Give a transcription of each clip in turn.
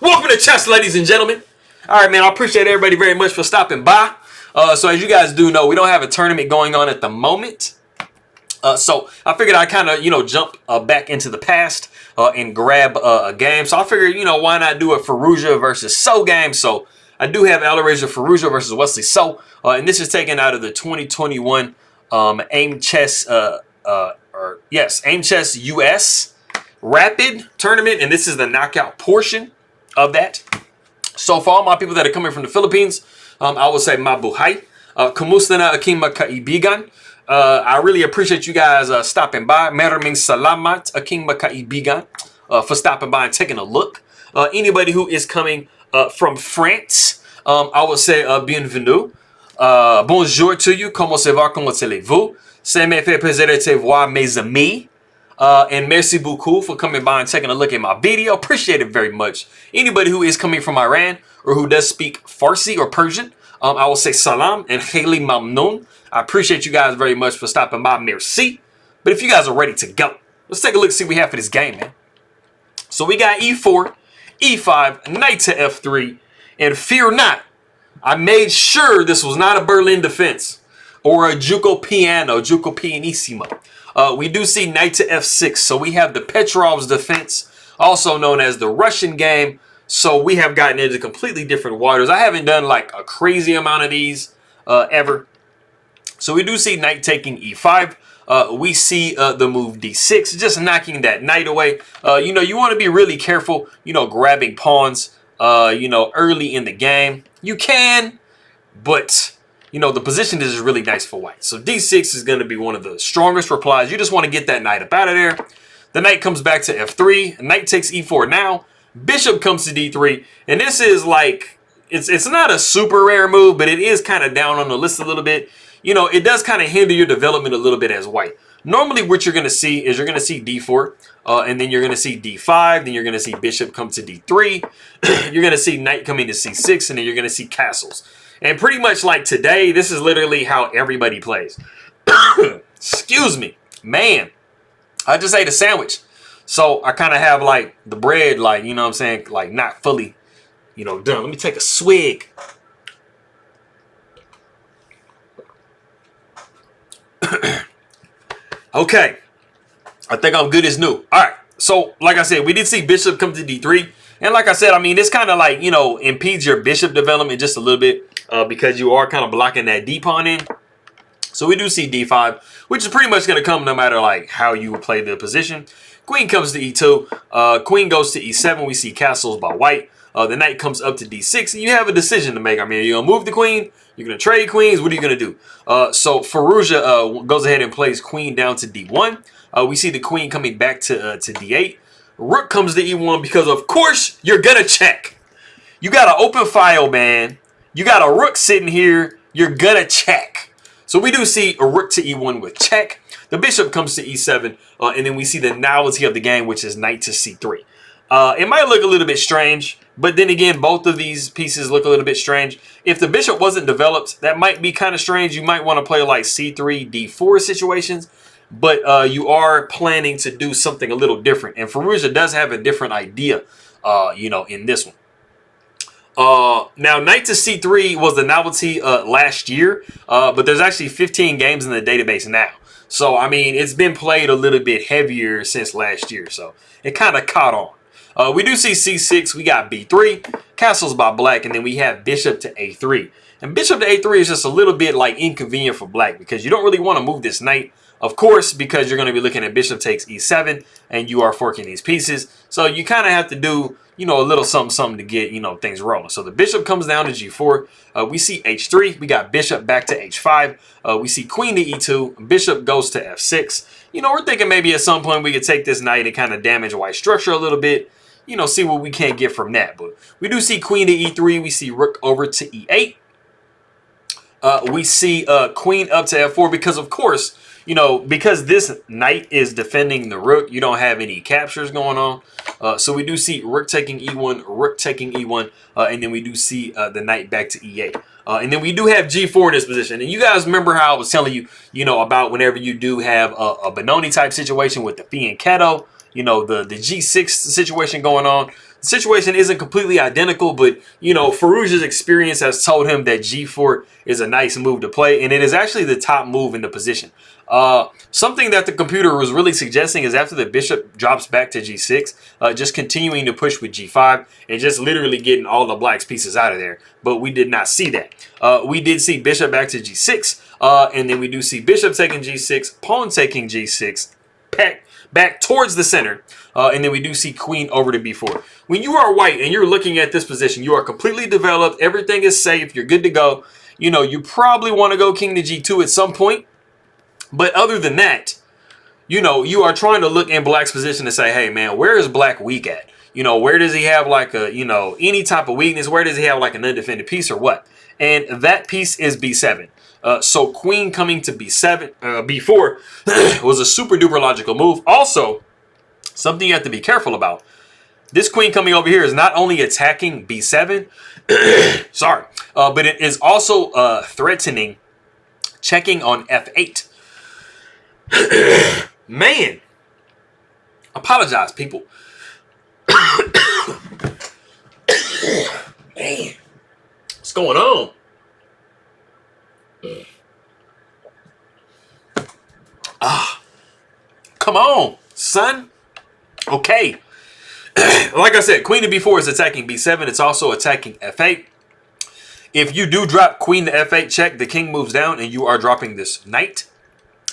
Welcome to chess, ladies and gentlemen. All right, man, I appreciate everybody very much for stopping by. So as you guys do know, we don't have a tournament going on at the moment. So I figured I'd kind of, jump back into the past and grab a game. So I figured, why not do a Firouzja versus So game. So I do have Alireza Firouzja versus Wesley So. And this is taken out of the 2021 Aimchess, Aimchess U.S. Rapid tournament. And this is the knockout portion of that. So for all my people that are coming from the Philippines, I would say mabuhay. Kumusta na aking magkaibigan? I really appreciate you guys stopping by. Maraming salamat aking magkaibigan for stopping by and taking a look. Anybody who is coming from France, I would say bienvenue. Bonjour to you. Comment ça va? Comment allez-vous? Ça me fait plaisir de te voir, mes amis. And merci beaucoup for coming by and taking a look at my video. Appreciate it very much. Anybody who is coming from Iran or who does speak Farsi or Persian, I will say salam and khayli mamnoon. I appreciate you guys very much for stopping by. Merci. But if you guys are ready to go, let's take a look and see what we have for this game, man. So we got e4, e5, knight to f3, and fear not, I made sure this was not a Berlin defense or a Juco piano, Juco pianissimo. We do see knight to f6, so we have the Petrov's defense, also known as the Russian game. So we have gotten into completely different waters. I haven't done like a crazy amount of these ever. So we do see knight taking e5. We see the move d6, just knocking that knight away. You want to be really careful, grabbing pawns, early in the game. You can, but the position is really nice for white. So d6 is going to be one of the strongest replies. You just want to get that knight up out of there. The knight comes back to f3. Knight takes e4 now. Bishop comes to d3. And this is like, it's not a super rare move, but it is kind of down on the list a little bit. It does kind of hinder your development a little bit as white. Normally what you're going to see is you're going to see d4. And then you're going to see d5. Then you're going to see bishop come to d3. You're going to see knight coming to c6. And then you're going to see castles. And pretty much like today, this is literally how everybody plays. Excuse me. Man, I just ate a sandwich. So I kind of have like the bread, like, like not fully, done. Let me take a swig. Okay. I think I'm good as new. All right. So like I said, we did see bishop come to d3. And like I said, I mean, this kind of like, impedes your bishop development just a little bit because you are kind of blocking that d pawn in. So we do see d5, which is pretty much going to come no matter like how you play the position. Queen comes to e2. Queen goes to e7. We see castles by white. The knight comes up to d6. And you have a decision to make. I mean, are you going to move the queen? You're going to trade queens? What are you going to do? So Firouzja goes ahead and plays queen down to d1. We see the queen coming back to d8. Rook comes to e1 because, of course, you're going to check. You got an open file, man. You got a rook sitting here. You're going to check. So we do see a rook to e1 with check. The bishop comes to e7. And then we see the novelty of the game, which is knight to c3. It might look a little bit strange. But then again, both of these pieces look a little bit strange. If the bishop wasn't developed, that might be kind of strange. You might want to play like c3, d4 situations. But you are planning to do something a little different. And Firouzja does have a different idea, in this one. Now, knight to c3 was the novelty last year. But there's actually 15 games in the database now. So, I mean, it's been played a little bit heavier since last year. So, it kind of caught on. We do see c6. We got b3. Castles by black. And then we have bishop to a3. And bishop to a3 is just a little bit like inconvenient for black. Because you don't really want to move this knight. Of course, because you're going to be looking at bishop takes e7 and you are forking these pieces. So you kind of have to do, a little something to get, things rolling. So the bishop comes down to g4. We see h3. We got bishop back to h5. We see queen to e2. Bishop goes to f6. We're thinking maybe at some point we could take this knight and kind of damage white structure a little bit. See what we can get from that. But we do see queen to e3. We see rook over to e8. We see queen up to f4 because, of course, because this knight is defending the rook, you don't have any captures going on. So we do see rook taking e1, rook taking e1, and then we do see the knight back to e8. And then we do have g4 in this position. And you guys remember how I was telling you, about whenever you do have a Benoni type situation with the fianchetto, the g6 situation going on. The situation isn't completely identical, but, you know, Firouzja's experience has told him that g4 is a nice move to play, and it is actually the top move in the position. Something that the computer was really suggesting is after the bishop drops back to g6, just continuing to push with g5 and just literally getting all the black's pieces out of there. But we did not see that. We did see bishop back to g6, and then we do see bishop taking g6, pawn taking g6, back towards the center, and then we do see queen over to b4. When you are white and you're looking at this position, you are completely developed, everything is safe, you're good to go. You know, you probably want to go king to g2 at some point. But other than that, you know, you are trying to look in black's position and say, hey, man, where is black weak at? You know, where does he have like a, you know, any type of weakness? Where does he have like an undefended piece or what? And that piece is b7. So queen coming to b7, b4 was a super duper logical move. Also, something you have to be careful about. This queen coming over here is not only attacking b7, sorry, but it is also threatening checking on f8. Man, apologize, people. Man, what's going on? Come on, son. Okay. Like I said, queen to b4 is attacking b7. It's also attacking f8. If you do drop queen to f8 check, the king moves down and you are dropping this knight.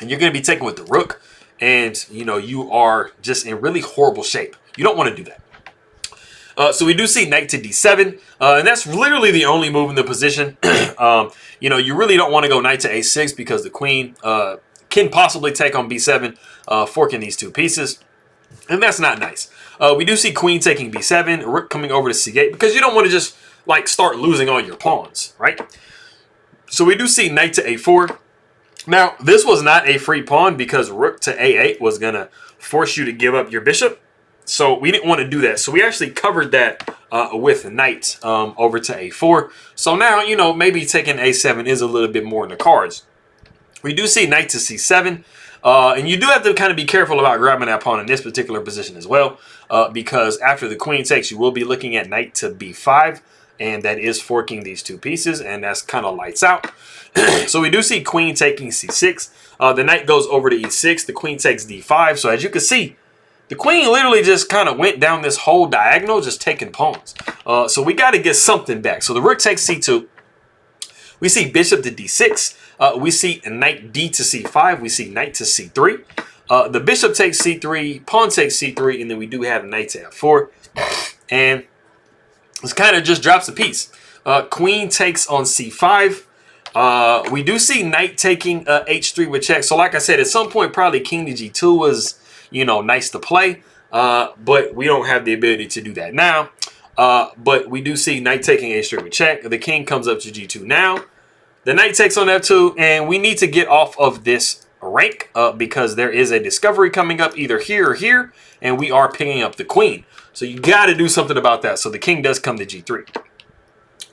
And you're going to be taken with the rook. And, you know, you are just in really horrible shape. You don't want to do that. So we do see knight to d7. And that's literally the only move in the position. You know, you really don't want to go knight to a6 because the queen can possibly take on b7, forking these two pieces. And that's not nice. We do see queen taking b7, rook coming over to c8, because you don't want to just, like, start losing all your pawns, right? So we do see knight to a4. Now, this was not a free pawn because rook to a8 was going to force you to give up your bishop. So we didn't want to do that. So we actually covered that with knight over to a4. So now, you know, maybe taking a7 is a little bit more in the cards. We do see knight to c7. And you do have to kind of be careful about grabbing that pawn in this particular position as well. Because after the queen takes, you will be looking at knight to b5. And that is forking these two pieces. And that's kind of lights out. So we do see queen taking c6. The knight goes over to e6. The queen takes d5. So as you can see, the queen literally just kind of went down this whole diagonal, just taking pawns. So we got to get something back. So the rook takes c2. We see bishop to d6. We see knight d to c5. We see knight to c3. The bishop takes c3. Pawn takes c3. And then we do have knight to f4. And this kind of just drops a piece. Queen takes on c5. We do see knight taking h3 with check. So like I said, at some point, probably king to g2 was, you know, nice to play. But we don't have the ability to do that now. But we do see knight taking h3 with check. The king comes up to g2 now. The knight takes on f2. And we need to get off of this rank because there is a discovery coming up either here or here. And we are picking up the queen. So you got to do something about that. So the king does come to g3.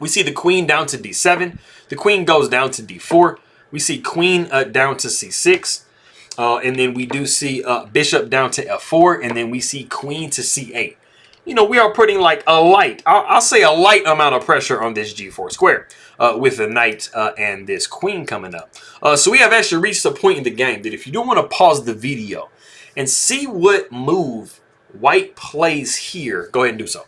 We see the queen down to d7. The queen goes down to d4. We see queen down to c6. And then we do see bishop down to f4. And then we see queen to c8. You know, we are putting like a light, I'll say a light amount of pressure on this g4 square with the knight and this queen coming up. So we have actually reached a point in the game that if you don't want to pause the video and see what move white plays here, go ahead and do so.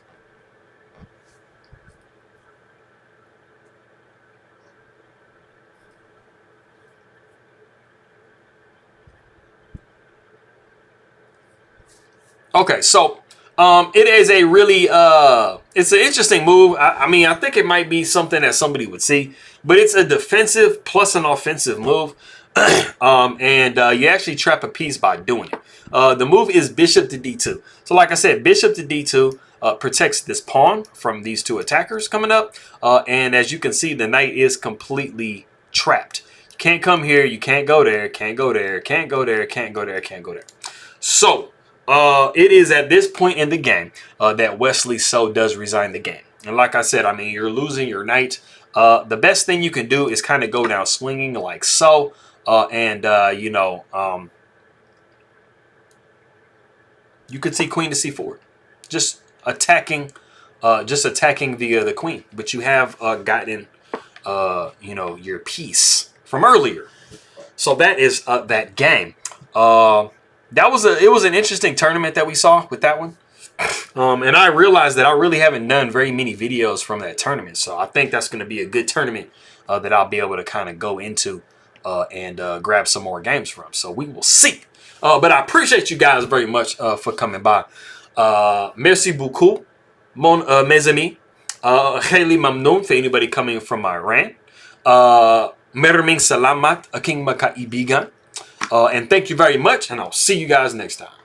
Okay, so it is a really it's an interesting move. I mean, I think it might be something that somebody would see, but it's a defensive plus an offensive move. And you actually trap a piece by doing it. The move is bishop to d2. So like I said, bishop to d2 protects this pawn from these two attackers coming up. And as you can see, the knight is completely trapped. You can't come here, you can't go there, can't go there, can't go there, can't go there, can't go there. So it is at this point in the game that Wesley So does resign the game. And like I said, I mean, you're losing your knight. The best thing you can do is kind of go down swinging like so. You know, you could see queen to c4. Just attacking, just attacking the queen. But you have gotten, you know, your piece from earlier. So that is that game. It was an interesting tournament that we saw with that one. And I realized that I really haven't done very many videos from that tournament. So I think that's going to be a good tournament that I'll be able to kind of go into and grab some more games from. So we will see. But I appreciate you guys very much for coming by. Merci beaucoup, mes amis. Khayli mamnoon for anybody coming from Iran. Merming salamat aking makaibigan. And thank you very much. And I'll see you guys next time.